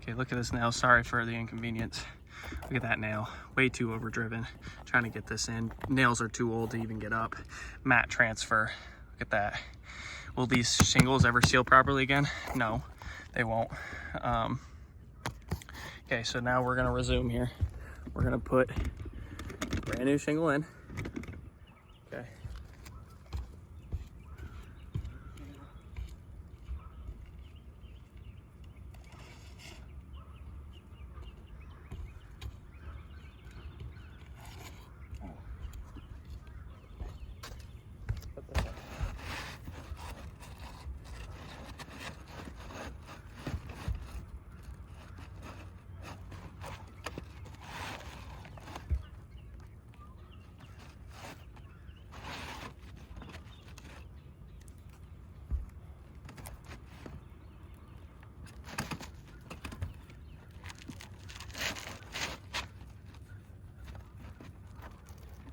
Okay, look at this nail. Sorry for the inconvenience. Look at that nail, way too overdriven. Trying to get this in. Nails are too old to even get up. Mat transfer, look at that. Will these shingles ever seal properly again? No, they won't. Okay, so now we're gonna resume here. We're gonna put brand new shingle in. Okay.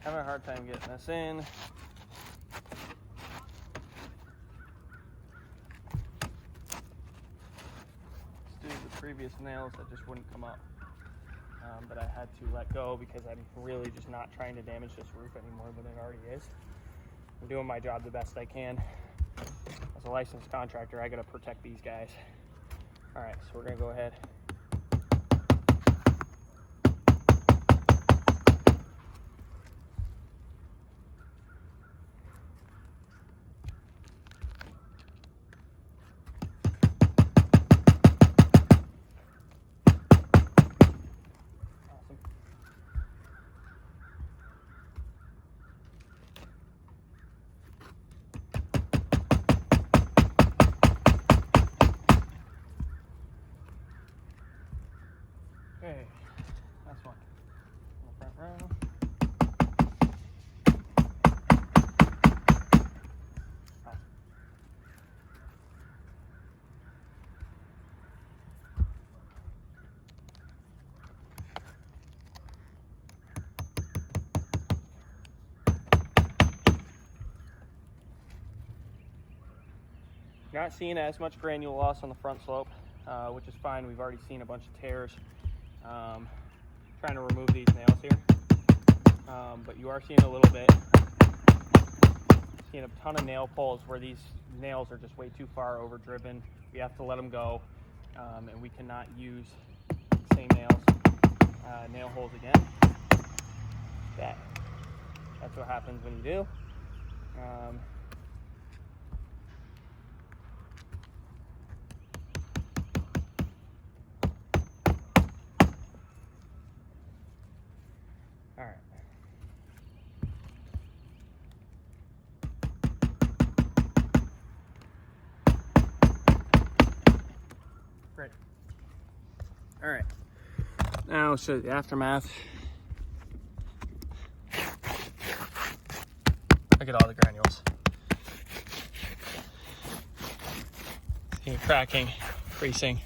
Having a hard time getting this in. Let's do the previous nails that just wouldn't come up. But I had to let go because I'm really just not trying to damage this roof any more than it already is. I'm doing my job the best I can. As a licensed contractor, I gotta protect these guys. All right, so we're gonna go ahead. Okay, last one. On the front row. Oh. Not seeing as much granule loss on the front slope, which is fine. We've already seen a bunch of tears. Trying to remove these nails here, but you are seeing a little bit. Seeing a ton of nail pulls where these nails are just way too far overdriven. We have to let them go, and we cannot use the same nail holes again. That's what happens when you do. All right. Great. All right. Now I'll show you the aftermath. Look at all the granules. See it cracking, creasing.